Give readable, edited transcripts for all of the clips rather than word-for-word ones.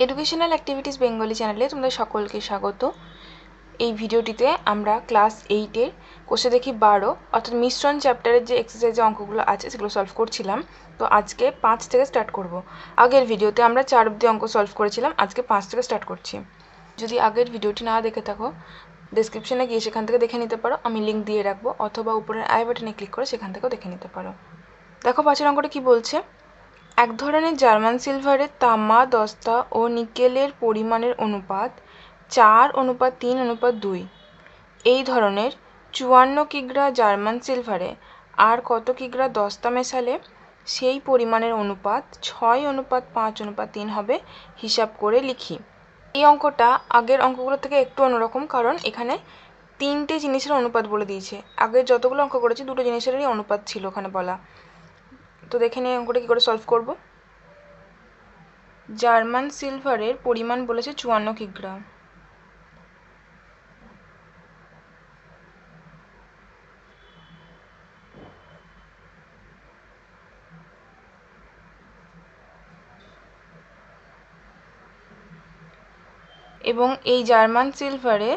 Educational activities Bengali চ্যানেলে তোমাদের সকলকে স্বাগত। এই ভিডিওটিতে আমরা ক্লাস 8-এর কোষে দেখি 12 অর্থাৎ মিশ্রণ চ্যাপ্টারের যে এক্সারসাইজে অঙ্কগুলো আছে সেগুলো সলভ করছিলাম। তো আজকে 5 থেকে স্টার্ট করব। আগের ভিডিওতে আমরা 4 অবধি অঙ্ক সলভ করেছিলাম, আজকে 5 থেকে স্টার্ট করছি। যদি আগের ভিডিওটি না দেখে থাকো ডেসক্রিপশনে গিয়ে সেখান থেকে দেখে নিতে পারো, আমি লিঙ্ক দিয়ে রাখবো, অথবা উপরের আই বাটনে ক্লিক করে সেখান থেকেও দেখে নিতে পারো। দেখো 5-এর অঙ্কটা কি বলছে। এক ধরনের জার্মান সিলভারের তামা, দস্তা ও নিকেলের পরিমাণের অনুপাত 4:3:2। এই ধরনের 54 কিগ্রা জার্মান সিলভারে আর কত কিগ্রা দস্তা মেশালে সেই পরিমাণের অনুপাত 6:5:3 হবে, হিসাব করে লিখি। এই অঙ্কটা আগের অঙ্কগুলো থেকে একটু অন্যরকম, কারণ এখানে 3টে জিনিসের অনুপাত বলে দিয়েছে। আগের যতগুলো অঙ্ক করেছি 2টো জিনিসেরই অনুপাত ছিল ওখানে বলা। তো দেখে নিয়ে অঙ্কটা কী করে সলভ করব। জার্মান সিলভারের পরিমাণ বলেছে 54 কিগ্রা। এবং এই জার্মান সিলভারে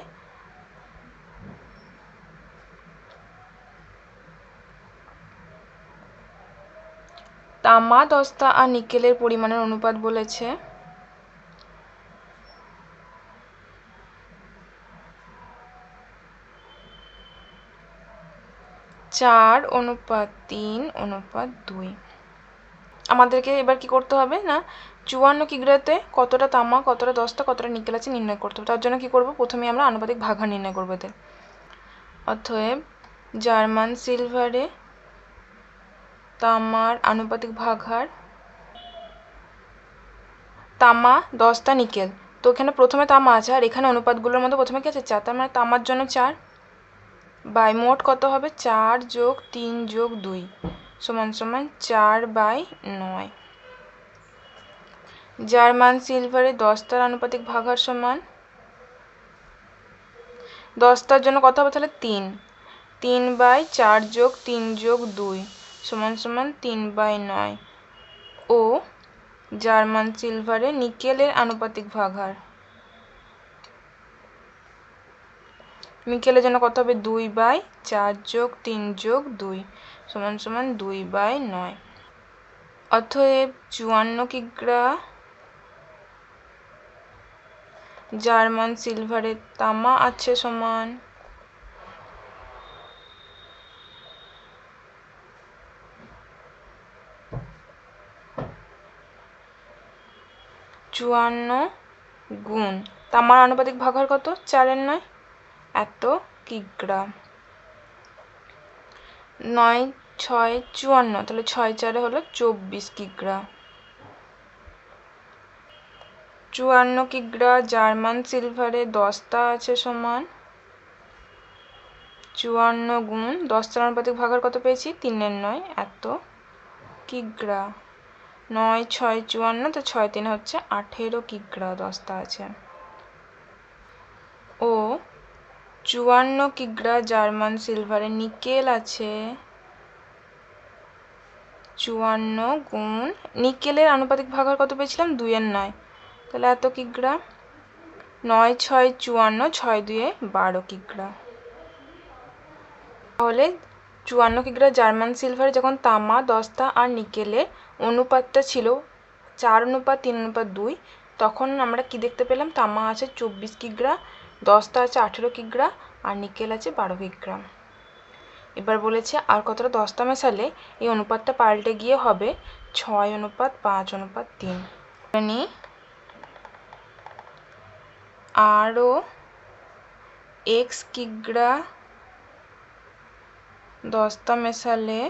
তামা, দস্তা আর নিকেলের পরিমাণের অনুপাত বলেছে 4:3:2। আমাদেরকে এবার কি করতে হবে না, 54 কিগ্রাতে কতটা তামা, কতটা দস্তা, কতটা নিকেল আছে নির্ণয় করতে হবে। তার জন্য কি করব, প্রথমে আমরা আনুপাতিক ভাগহার নির্ণয় করবো এদের। অতএব জার্মান সিলভারে তামার আনুপাতিক ভাগহার, তামা, দস্তা, নিকেল। তো এখানে প্রথমে তামা আছে আর এখানে অনুপাতগুলোর মধ্যে প্রথমে কি আছে 4, তার মানে তামার জন্য 4 বাই মোট কত হবে 4 + 3 + 2 সমান 4/9। জার্মান সিলভারে দস্তার আনুপাতিক ভাগহার সমান, দস্তার জন্য কত হবে তাহলে 3/4 + 3 + 2 সমান 3/9। ও জার্মান সিলভারে নিকেলের আনুপাতিক ভাগহার, নিকেলের জন্য কত হবে 2/4 + 3 + 2 সমান 2/9। অতএব 54 কিগ্রা জার্মান সিলভারের তামা আছে সমান 54 গুণ তামার আনুপাতিক ভাগহার কত 4/9, এত কিগ্রা। 9 6 54, তাহলে 6 4 হলো 24 কিগ্রা। 54 কিগ্রা জার্মান সিলভারে দস্তা আছে সমান 54 গুণ দস্তার আনুপাতিক ভাগহার কত পেয়েছি 3/9, এত কিগ্রা। 9 6 54, তো 6 3 হচ্ছে 18 কিগ্রা দস্তা আছে। ও 54 কিগ্রা জার্মান সিলভারে নিকেল আছে 54 গুণ নিকেলের আনুপাতিক ভাগহার কত পেয়েছিলাম 2/9, তাহলে এত কিগ্রা। 9 6 54, 6 2 12 কিগ্রা। তাহলে 54 কিগ্রা জার্মান সিলভারে যখন তামা, দস্তা আর নিকেলের অনুপাতটা ছিল 4:3:2, তখন আমরা কি দেখতে পেলাম, তামা আছে 24 কিগ্রা, দস্তা আছে 18 কিগ্রা আর নিকেল আছে 12 কিগ্রা। এবার বলেছে আর কতটা দস্তা মেশালে এই অনুপাতটা পাল্টে গিয়ে হবে 6:5:3। আরও x কিগ্রা দস্তা মেশালে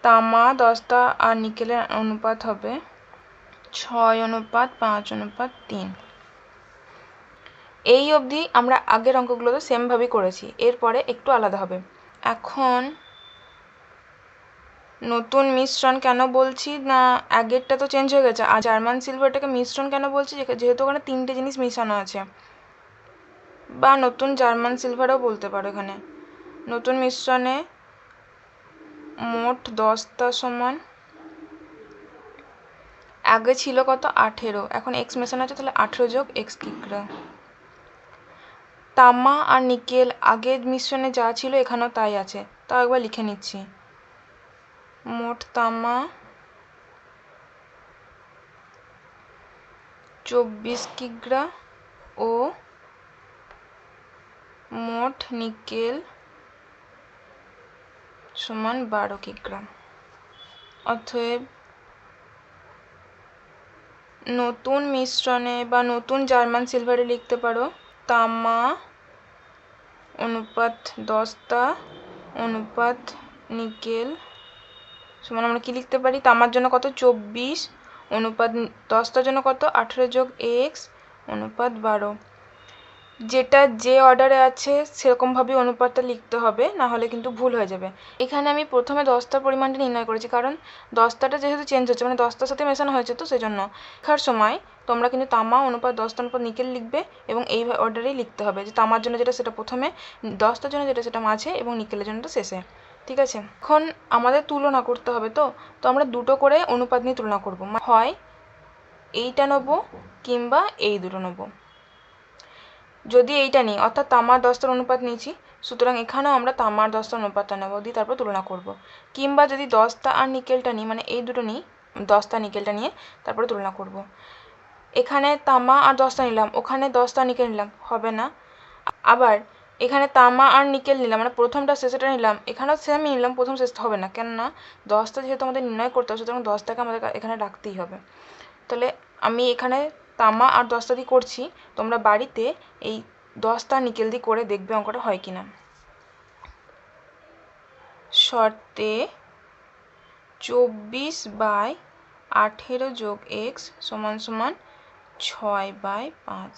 তামা, দস্তা আর নিকেলের অনুপাত হবে 6:5:3। এই অবধি আমরা আগের অঙ্কগুলোতে সেমভাবেই করেছি, এরপরে একটু আলাদা হবে। এখন নতুন মিশ্রণ কেন বলছি না, আগেরটা তো চেঞ্জ হয়ে গেছে, আর জার্মান সিলভারটাকে মিশ্রণ কেন বলছি, যেহেতু ওখানে 3টে জিনিস মেশানো আছে, বা নতুন জার্মান সিলভারও বলতে পারো। এখানে নতুন মিশ্রণে মোট দস্তা সমান আগে ছিল কত 18, এখন এক্স মেশানো আছে, তাহলে 18 যোগ এক্স কিগ্রা। তামা আর নিকেল আগের মিশ্রণে যা ছিল এখানেও তাই আছে, তাও একবার লিখে নিচ্ছি। মোট তামা 24 কিগ্রা ও মোট নিকেল সমান 12 কিগ্রা। অতএব নতুন মিশ্রণে বা নতুন জার্মান সিলভারে লিখতে পারো তামা অনুপাত 10টা অনুপাত নিকেল সমান আমরা কি লিখতে পারি, তামার জন্য কত 24 অনুপাত 10টার জন্য কত 18 যোগ এক্স অনুপাত 12। যেটা যে অর্ডারে আছে সেরকমভাবে অনুপাতটা লিখতে হবে, না হলে কিন্তু ভুল হয়ে যাবে। এখানে আমি প্রথমে 10টার পরিমাণটা নির্ণয় করেছি, কারণ 10টাটা যেহেতু চেঞ্জ হচ্ছে, মানে 10টার সাথে মেশানো হয়েছে, তো সেজন্য লেখার সময় তোমরা কিন্তু তামা অনুপাত 10টা অনুপাত নিকেল লিখবে এবং এই অর্ডারেই লিখতে হবে, যে তামার জন্য যেটা সেটা প্রথমে, 10টার জন্য যেটা সেটা মাঝে এবং নিকেলের জন্যটা শেষে। ঠিক আছে, এখন আমাদের তুলনা করতে হবে, তো আমরা দুটো করে অনুপাত নিয়ে তুলনা করব, হয় এইটা নেবো কিংবা এই দুটো নেবো। যদি এইটা নিই, অর্থাৎ তামার 10টার অনুপাত নিয়েছি, সুতরাং এখানেও আমরা তামার 10টার অনুপাতটা নেব, দিয়ে তারপর তুলনা করব। কিংবা যদি 10টা আর নিকেলটা নিই, মানে এই দুটো নিই, 10টা নিকেলটা নিয়ে তারপরে তুলনা করব। এখানে তামা আর 10টা নিলাম, ওখানে 10টা নিকেল নিলাম, হবে না। আবার এখানে তামা আর নিকেল নিলাম, মানে প্রথমটা শেষেটা নিলাম, এখানেও সেমই নিলাম, প্রথম শেষটা হবে না, কেননা 10টা যেহেতু আমাদের নির্ণয় করতে হবে, সুতরাং 10টাকে আমাদের এখানে রাখতেই হবে। তাহলে আমি এখানে তামা আর 10টা দিয়ে করছি, তোমরা বাড়িতে এই 10টা নিকেল দিয়ে করে দেখবে অঙ্কটা হয় কিনা। শর্তে 24/18 যোগ এক্স সমান সমান 6/5।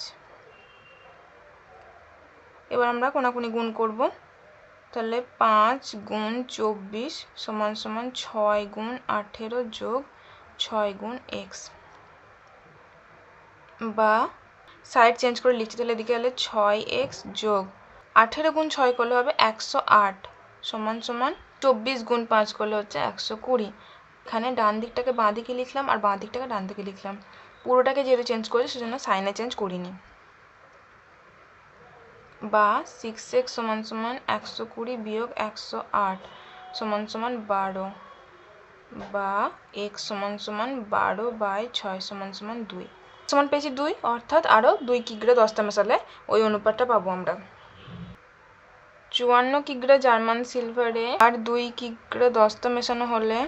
এবার আমরা কোনাকুনি গুণ করব, তাহলে 5 গুণ 24 সমান সমান 6 গুণ 18 যোগ 6 গুণ এক্স, বা সাইড চেঞ্জ করে লিখছি, তাহলে এদিকে হলে 6x যোগ 18 গুণ 6 করলে হবে 108 সমান সমান 24 গুণ 5 করলে হচ্ছে 120। এখানে ডান দিকটাকে বাঁ দিকে লিখলাম আর বাঁ দিকটাকে ডান দিকে লিখলাম, পুরোটাকে যেহেতু চেঞ্জ করেছি সেজন্য সাইনে চেঞ্জ করিনি। বা 6x সমান সমান 120 বিয়োগ 108 সমান সমান 12, বা x সমান সমান 12/6 সমান সমান 2 সমান পেয়েছি 2, অর্থাৎ আরও 2 কিগ্রা 10টা মেশালে ওই অনুপাতটা পাবো আমরা। 54 কিগ্রা জার্মান সিলভারে আর 2 কিগ্রা 10টা মেশানো হলে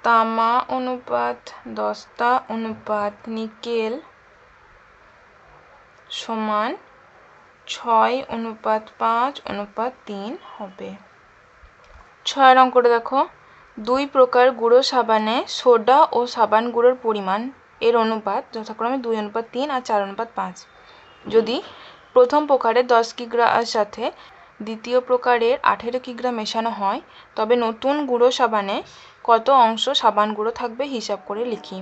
তামা অনুপাত 10টা অনুপাত নিকেল সমান 6:5:3 হবে। 6 অঙ্কটা দেখো, 2 প্রকার গুঁড়ো সাবানে সোডা ও সাবান গুঁড়োর পরিমাণ এর অনুপাত যথাক্রমে 2:3 আর 4:5। যদি প্রথম প্রকারের 10 কিগ্রার সাথে দ্বিতীয় প্রকারের 18 কিগ্রা মেশানো হয়, তবে নতুন গুঁড়ো সাবানে কত অংশ সাবান গুঁড়ো থাকবে হিসাব করে লিখি।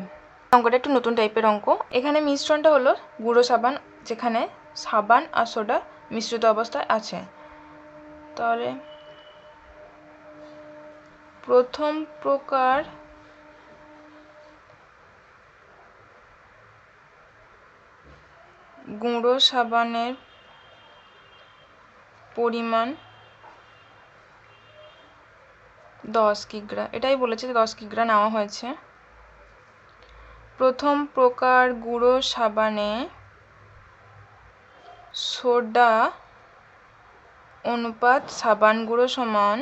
অঙ্কটা একটু নতুন টাইপের অঙ্ক। এখানে মিশ্রণটা হলো গুঁড়ো সাবান, যেখানে সাবান আর সোডা মিশ্রিত অবস্থায় আছে। তাহলে প্রথম প্রকার গুঁড়ো সাবানের পরিমাণ 10 কিগ্রা, এটাই বলেছে যে 10 কিগ্রা নেওয়া হয়েছে। প্রথম প্রকার গুঁড়ো সাবানে সোডা অনুপাত সাবান গুঁড়ো সমান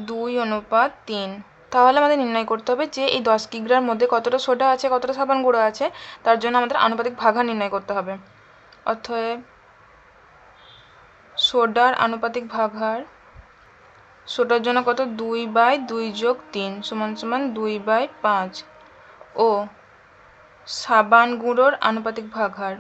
2:3। তাহলে আমাদের নির্ণয় করতে হবে যে এই 10 কিগ্রার মধ্যে কতটা সোডা আছে কতটা সাবান গুঁড়ো আছে, তার জন্য আমাদের আনুপাতিক ভাগাহার নির্ণয় করতে হবে। অতএব সোডার আনুপাতিক ভাগাহার, সোডার জন্য কত 2/2 যোগ 3 সমান সমান 2/5, ও সাবান গুঁড়োর আনুপাতিক ভাগাহার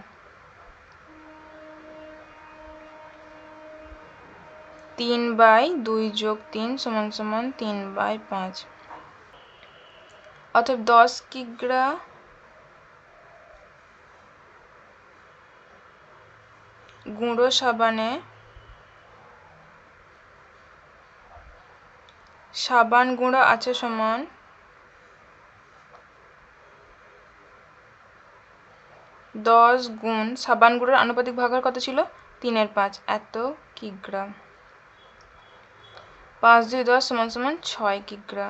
3/2 যোগ 3 সমান সমান 3/5। অর্থাৎ 10 কিগ্রা গুঁড়ো সাবানে সাবান গুঁড়ো আছে সমান 10 গুণ সাবান গুঁড়োর আনুপাতিক ভাগাহার কত ছিল 3/5 এত কিগ্রা। 5 2 10 সমান সমান 6 কিগ্রা।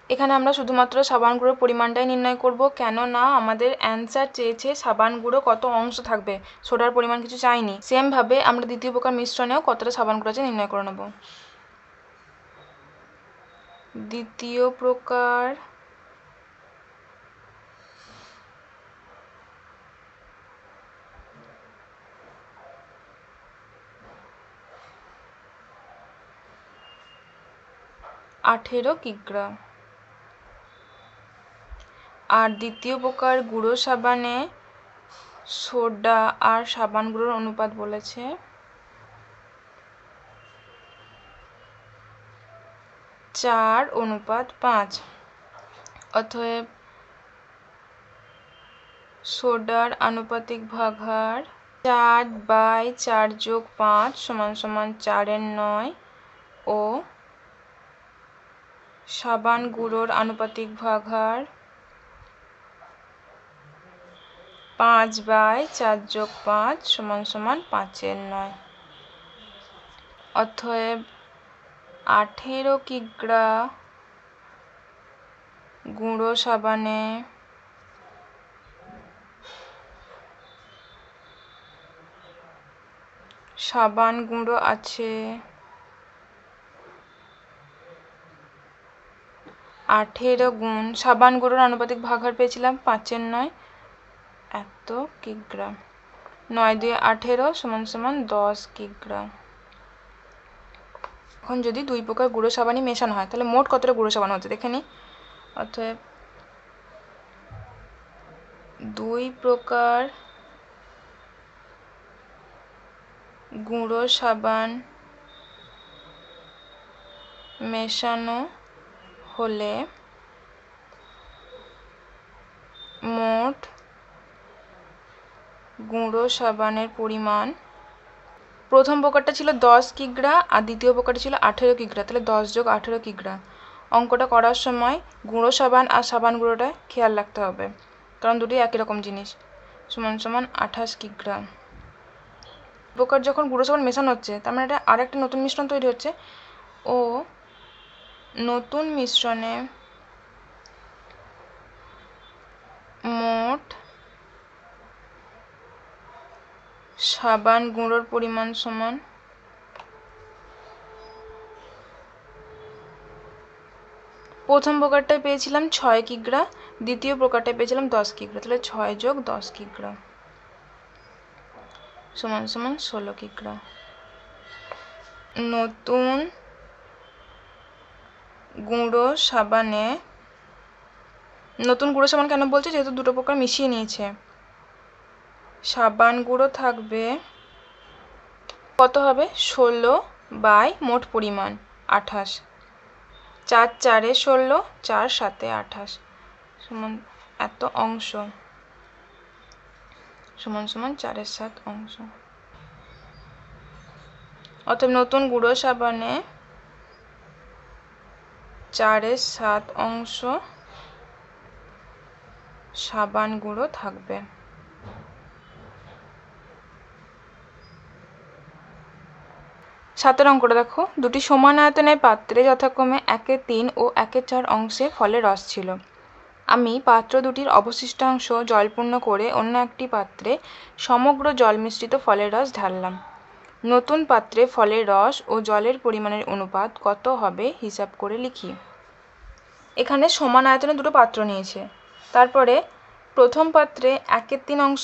এখানে আমরা শুধুমাত্র সাবান গুঁড়োর পরিমাণটাই নির্ণয় করব, কেননা আমাদের অ্যান্সার চেয়েছে সাবান গুঁড়ো কত অংশ থাকবে, সোডার পরিমাণ কিছু চাইনি। সেম ভাবে আমরা দ্বিতীয় প্রকার মিশ্রণেও কতটা সাবান গুঁড়ো আছে নির্ণয় করে নেব। দ্বিতীয় প্রকার আঠেরো কিগ্রা। আর দ্বিতীয় প্রকার গুঁড়ো সাবানে সোডা আর সাবান গুঁড়োর অনুপাত বলেছে 4:5। অতএব সোডার আনুপাতিক ভাগাহার 4/4 + 5 = 4/9 ও সাবান গুঁড়োর আনুপাতিক ভাগাহার 5/4 + 5 = 5/9। অতএব 18 কিগ্রা গুঁড়ো সাবানে সাবান গুঁড়ো আছে 18 গুণ সাবান গুঁড়োর আনুপাতিক ভাগাহার পেয়েছিলাম 5/9 এত কিগ্রা। 9 2 18 = 10 কিগ্রা। এখন যদি দুই প্রকার গুঁড়ো সাবানই মেশানো হয় তাহলে মোট কতটা গুঁড়ো সাবান হচ্ছে দেখে নিই। অতএব দুই প্রকার গুঁড়ো সাবান মেশানো হলে মোট গুঁড়ো সাবানের পরিমাণ, প্রথম প্রকারটা ছিল 10 কিগ্রা আর দ্বিতীয় প্রকারটা ছিল 18 কিগ্রা, তাহলে 10 + 18 কিগ্রা। অঙ্কটা করার সময় গুঁড়ো সাবান আর সাবান গুঁড়োটা খেয়াল রাখতে হবে, কারণ দুটোই একই রকম জিনিস। সমান সমান 28 কিগ্রা। প্রকার যখন গুঁড়ো সাবান মেশানো হচ্ছে তার মানে এটা আরেকটা নতুন মিশ্রণ তৈরি হচ্ছে, ও নতুন মিশ্রণে মোট সাবান গুঁড়োর পরিমাণ সমান প্রথম প্রকারটায় পেয়েছিলাম 6 কিগ্রা, দ্বিতীয় প্রকারটায় পেয়েছিলাম 10 কিগ্রা, তাহলে 6 + 10 কিগ্রা সমান সমান 16 কিগ্রা। নতুন গুঁড়ো সাবানে, নতুন গুঁড়ো সাবান কেন বলছে, যেহেতু দুটো প্রকার মিশিয়ে নিয়েছে, সাবান গুঁড়ো থাকবে কত হবে 16 / মোট পরিমাণ 28, 4 4 16, 4 7 28 সমান এত অংশ সমান সমান 4/7 অংশ। অতএব নতুন গুঁড়ো সাবানে 4/7 অংশ সাবান গুঁড়ো থাকবে। সাতের অঙ্কটা দেখো, দুটি সমান আয়তনের পাত্রে যথাক্রমে 1/3 ও 1/4 অংশে ফলের রস ছিল। আমি পাত্র দুটির অবশিষ্টাংশ জলপূর্ণ করে অন্য একটি পাত্রে সমগ্র জল মিশ্রিত ফলের রস ঢাললাম। নতুন পাত্রে ফলের রস ও জলের পরিমাণের অনুপাত কত হবে হিসাব করে লিখি। এখানে সমান আয়তনে দুটো পাত্র নিয়েছে, তারপরে প্রথম পাত্রে 1/3 অংশ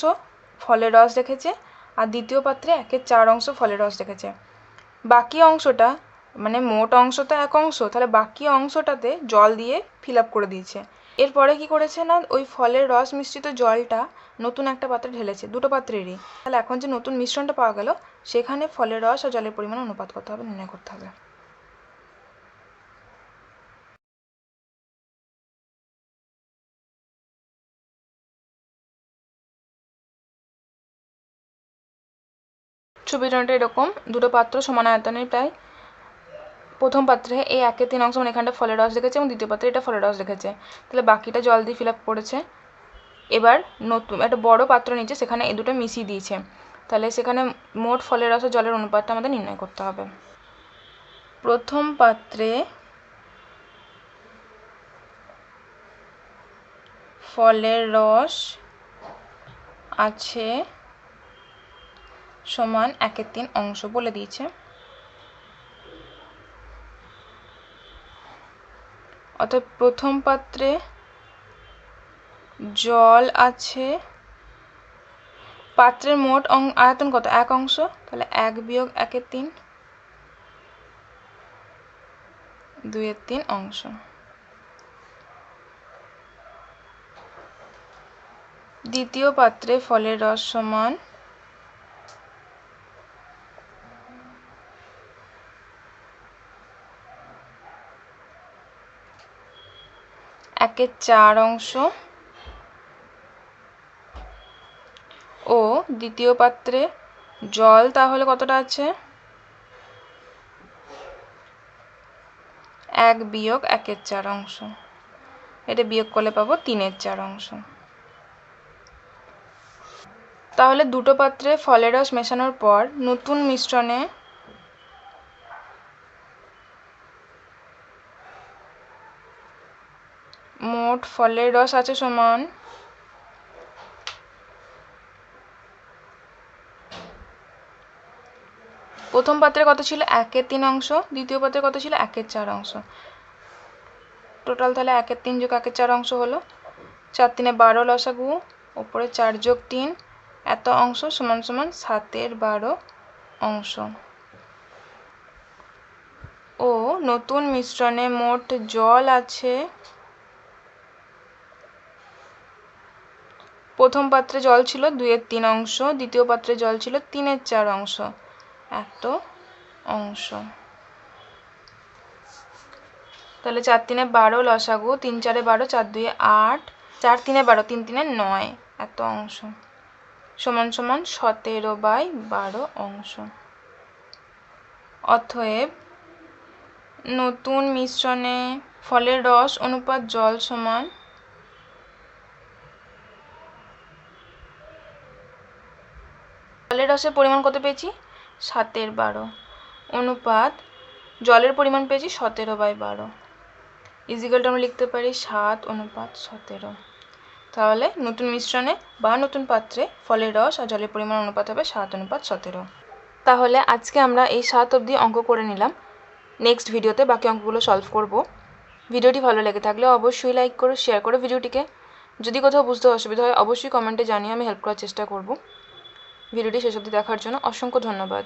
ফলের রস রেখেছে আর দ্বিতীয় পাত্রে 1/4 অংশ ফলের রস রেখেছে। বাকি অংশটা মানে মোট অংশ তো 1 অংশ, তাহলে বাকি অংশটাতে জল দিয়ে ফিল আপ করে দিয়েছে। এরপরে কি করেছে না, ওই ফলের রস মিশ্রিত জলটা নতুন একটা পাত্রে ঢেলেছে, দুটো পাত্রেরই। তাহলে এখন যে নতুন মিশ্রণটা পাওয়া গেল সেখানে ফলের রস আর জলের পরিমাণ অনুপাত কত হবে নির্ণয় করতে হবে। ছবিটা এরকম, দুটো পাত্র সমান আয়তনের প্রায়। প্রথম পাত্রে এই 1/3 অংশ মানে এখানটা ফলের রস রেখেছে এবং দ্বিতীয় পাত্রে এটা ফলের রস রেখেছে, তাহলে বাকিটা জল দিয়ে ফিল আপ করেছে। এবার নতুন একটা বড় পাত্র নিচে, সেখানে এই দুটো মিশিয়ে দিয়েছে, তাহলে সেখানে মোট ফলের রস ও জলের অনুপাতটা আমাদের নির্ণয় করতে হবে। প্রথম পাত্রে ফলের রস আছে সমান 1/3 অংশ বলে দিয়েছে, অর্থাৎ প্রথম পাত্রে জল আছে, পাত্রের মোট আয়তন কত? 1 অংশ, তাহলে 1 বিয়োগ 1/3, 2/3 অংশ। দ্বিতীয় পাত্রে ফলের রস সমান 1/4 অংশ ও দ্বিতীয় পাত্রে জল তাহলে কতটা আছে? 1 বিয়োগ 1/4 অংশ, এটা বিয়োগ করলে পাবো 3/4 অংশ। তাহলে দুটো পাত্রে ফলের রস মেশানোর পর নতুন মিশ্রণে মোট ফলের রস আছে সমান প্রথম পাত্রে কত ছিল? 1/3 অংশ, দ্বিতীয় পাত্রে কত ছিল? 1/4 অংশ। টোটাল তাহলে 1/3 যোগ 1/4 অংশ হলো 4 3 12 লসাগু, উপরে 4 যোগ 3 এত অংশ সমান সমান 7/12 অংশ। ও নতুন মিশ্রণে মোট জল আছে, প্রথম পাত্রে জল ছিল 2/3 অংশ, দ্বিতীয় পাত্রে জল ছিল 3/4 অংশ, এত অংশ। তাহলে 4 3 12 লসাগু, 3 4 12, 4 2 8, 4 3 12, 3 3 9 এত অংশ সমান সমান 17/12 অংশ। অতএব নতুন মিশ্রণে ফলের রস অনুপাত জল সমান ফলের রসের পরিমাণ কত পেয়েছি? 7/12 অনুপাত জলের পরিমাণ পেয়েছি 17/12, ইজিক্যালটা আমরা লিখতে পারি 7/17। তাহলে নতুন মিশ্রণে বা নতুন পাত্রে ফলের রস আর জলের পরিমাণ অনুপাত হবে 7/17। তাহলে আজকে আমরা এই 7 অবধি অঙ্ক করে নিলাম। নেক্সট ভিডিওতে বাকি অঙ্কগুলো সলভ করব। ভিডিওটি ভালো লেগে থাকলে অবশ্যই লাইক করো, শেয়ার করো ভিডিওটিকে। যদি কোথাও বুঝতে অসুবিধা হয় অবশ্যই কমেন্টে জানিয়ে আমি হেল্প করার চেষ্টা করব। ভিডিওটি শেষ অবধি দেখার জন্য অসংখ্য ধন্যবাদ।